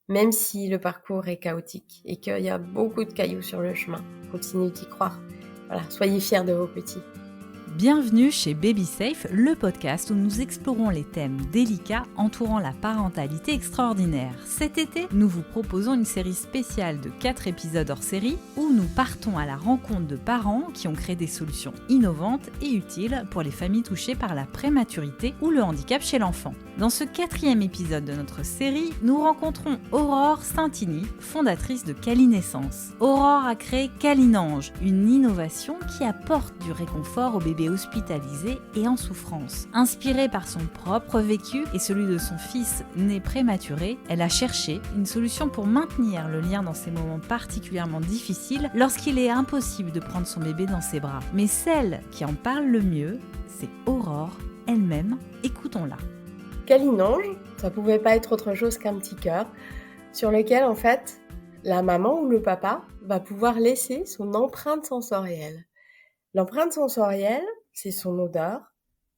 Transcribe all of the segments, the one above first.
même si le parcours est chaotique et qu'il y a beaucoup de cailloux sur le chemin. Continuez d'y croire. Voilà, soyez fiers de vos petits. Bienvenue chez Baby Safe, le podcast où nous explorons les thèmes délicats entourant la parentalité extraordinaire. Cet été, nous vous proposons une série spéciale de 4 épisodes hors série où nous partons à la rencontre de parents qui ont créé des solutions innovantes et utiles pour les familles touchées par la prématurité ou le handicap chez l'enfant. Dans ce 4e épisode de notre série, nous rencontrons Aurore Saintini, fondatrice de Calinescence. Aurore a créé Calinange, une innovation qui apporte du réconfort aux bébés hospitalisés et en souffrance. Inspirée par son propre vécu et celui de son fils né prématuré, elle a cherché une solution pour maintenir le lien dans ces moments particulièrement difficiles lorsqu'il est impossible de prendre son bébé dans ses bras. Mais celle qui en parle le mieux, c'est Aurore elle-même. Écoutons-la. Calinange, ça pouvait pas être autre chose qu'un petit cœur sur lequel, en fait, la maman ou le papa va pouvoir laisser son empreinte sensorielle. L'empreinte sensorielle, c'est son odeur,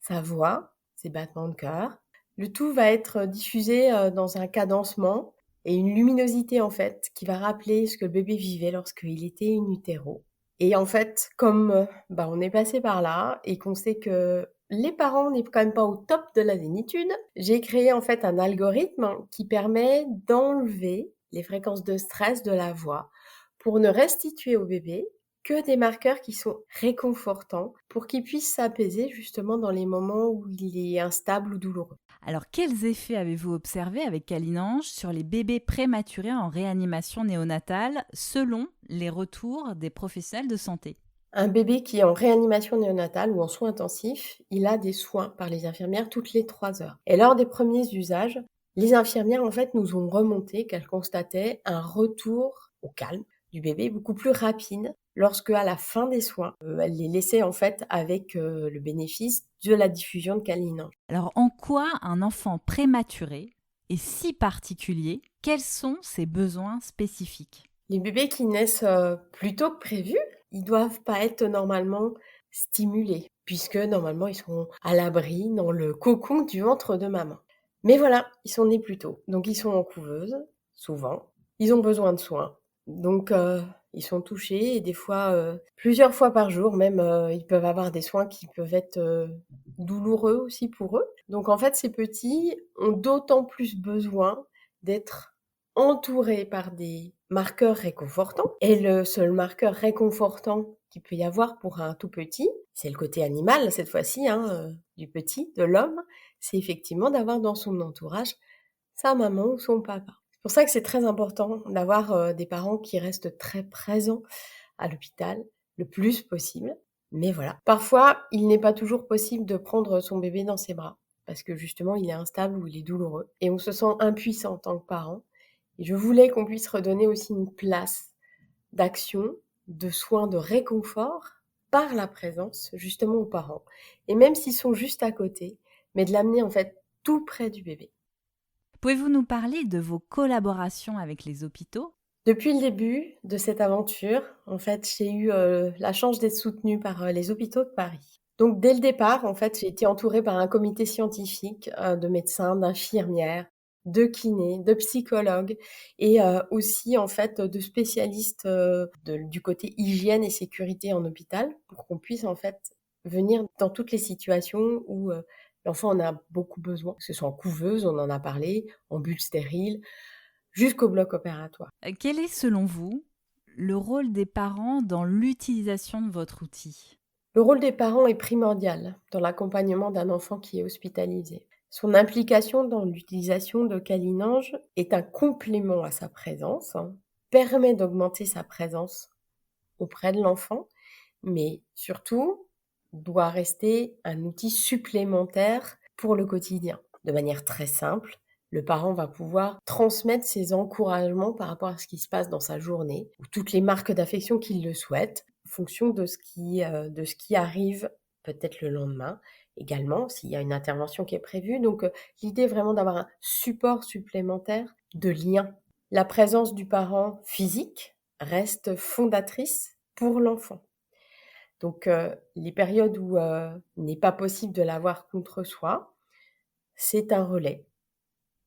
sa voix, ses battements de cœur. Le tout va être diffusé dans un cadencement et une luminosité, en fait, qui va rappeler ce que le bébé vivait lorsqu'il était in utero. Et en fait, comme on est passé par là et qu'on sait que les parents n'est quand même pas au top de la zénitude, j'ai créé en fait un algorithme qui permet d'enlever les fréquences de stress de la voix pour ne restituer au bébé que des marqueurs qui sont réconfortants pour qu'il puisse s'apaiser justement dans les moments où il est instable ou douloureux. Alors, quels effets avez-vous observés avec Calinange sur les bébés prématurés en réanimation néonatale selon les retours des professionnels de santé ? Un bébé qui est en réanimation néonatale ou en soins intensifs, il a des soins par les infirmières toutes les 3 heures. Et lors des premiers usages, les infirmières en fait nous ont remonté qu'elles constataient un retour au calme du bébé beaucoup plus rapide lorsque à la fin des soins, elles les laissaient en fait avec le bénéfice de la diffusion de Calinange. Alors, en quoi un enfant prématuré est si particulier ? Quels sont ses besoins spécifiques ? Les bébés qui naissent plus tôt que prévu, ils doivent pas être normalement stimulés, puisque normalement ils sont à l'abri dans le cocon du ventre de maman. Mais voilà, ils sont nés plus tôt, donc ils sont en couveuse, souvent. Ils ont besoin de soins, donc ils sont touchés et des fois, plusieurs fois par jour même, ils peuvent avoir des soins qui peuvent être douloureux aussi pour eux. Donc en fait, ces petits ont d'autant plus besoin d'être entourés par des marqueurs réconfortants. Et le seul marqueur réconfortant qu'il peut y avoir pour un tout petit, c'est le côté animal cette fois-ci, du petit, de l'homme, c'est effectivement d'avoir dans son entourage sa maman ou son papa. C'est pour ça que c'est très important d'avoir des parents qui restent très présents à l'hôpital le plus possible. Mais voilà, parfois, il n'est pas toujours possible de prendre son bébé dans ses bras parce que justement, il est instable ou il est douloureux. Et on se sent impuissant en tant que parent. Et je voulais qu'on puisse redonner aussi une place d'action, de soins, de réconfort par la présence justement aux parents. Et même s'ils sont juste à côté, mais de l'amener en fait tout près du bébé. Pouvez-vous nous parler de vos collaborations avec les hôpitaux ? Depuis le début de cette aventure, en fait, j'ai eu la chance d'être soutenue par les hôpitaux de Paris. Donc dès le départ, en fait, j'ai été entourée par un comité scientifique de médecins, d'infirmières, de kinés, de psychologues et aussi en fait de spécialistes du côté hygiène et sécurité en hôpital pour qu'on puisse en fait venir dans toutes les situations où l'enfant en a beaucoup besoin, que ce soit en couveuse, on en a parlé, en bulle stérile, jusqu'au bloc opératoire. Quel est, selon vous, le rôle des parents dans l'utilisation de votre outil ? Le rôle des parents est primordial dans l'accompagnement d'un enfant qui est hospitalisé. Son implication dans l'utilisation de Calinange est un complément à sa présence, permet d'augmenter sa présence auprès de l'enfant, mais surtout doit rester un outil supplémentaire pour le quotidien. De manière très simple, le parent va pouvoir transmettre ses encouragements par rapport à ce qui se passe dans sa journée, ou toutes les marques d'affection qu'il le souhaite, en fonction de ce qui arrive peut-être le lendemain, également s'il y a une intervention qui est prévue. Donc l'idée est vraiment d'avoir un support supplémentaire de lien. La présence du parent physique reste fondatrice pour l'enfant. Donc les périodes où il n'est pas possible de l'avoir contre soi, c'est un relais.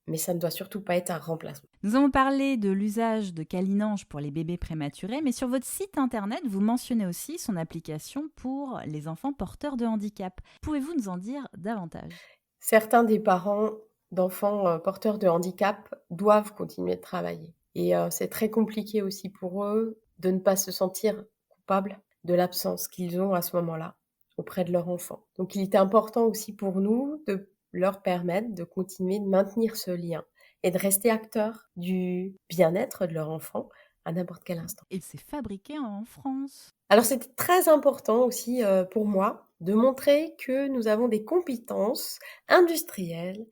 mais ça ne doit surtout pas être un remplacement. Nous avons parlé de l'usage de câlinange pour les bébés prématurés, mais sur votre site internet, vous mentionnez aussi son application pour les enfants porteurs de handicap. Pouvez-vous nous en dire davantage ? Certains des parents d'enfants porteurs de handicap doivent continuer de travailler. Et c'est très compliqué aussi pour eux de ne pas se sentir coupables de l'absence qu'ils ont à ce moment-là auprès de leur enfant. Donc il était important aussi pour nous de leur permettre de continuer de maintenir ce lien et de rester acteurs du bien-être de leur enfant à n'importe quel instant. Et c'est fabriqué en France. Alors c'était très important aussi pour moi de montrer que nous avons des compétences industrielles,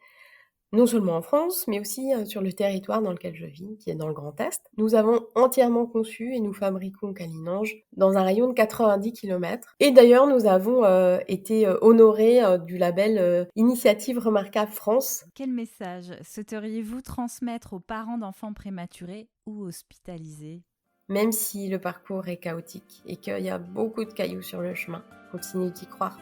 non seulement en France, mais aussi sur le territoire dans lequel je vis, qui est dans le Grand Est. Nous avons entièrement conçu et nous fabriquons câlinange dans un rayon de 90 km. Et d'ailleurs, nous avons été honorés du label Initiative Remarquable France. Quel message souhaiteriez-vous transmettre aux parents d'enfants prématurés ou hospitalisés ? Même si le parcours est chaotique et qu'il y a beaucoup de cailloux sur le chemin, continuez d'y croire.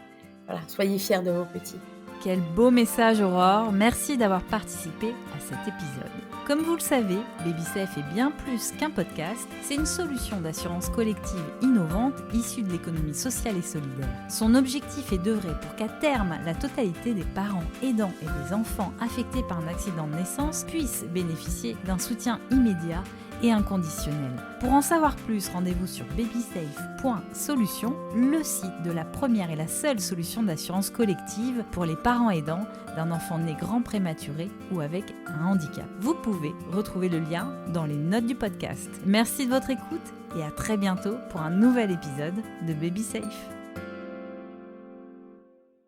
Voilà, soyez fiers de vos petits. Quel beau message, Aurore. Merci d'avoir participé à cet épisode. Comme vous le savez, BabySafe est bien plus qu'un podcast. C'est une solution d'assurance collective innovante issue de l'économie sociale et solidaire. Son objectif est d'œuvrer pour qu'à terme, la totalité des parents aidants et des enfants affectés par un accident de naissance puissent bénéficier d'un soutien immédiat et inconditionnel. Pour en savoir plus, rendez-vous sur babysafe.solution, le site de la première et la seule solution d'assurance collective pour les parents aidants d'un enfant né grand prématuré ou avec un handicap. Vous pouvez retrouver le lien dans les notes du podcast. Merci de votre écoute et à très bientôt pour un nouvel épisode de BabySafe.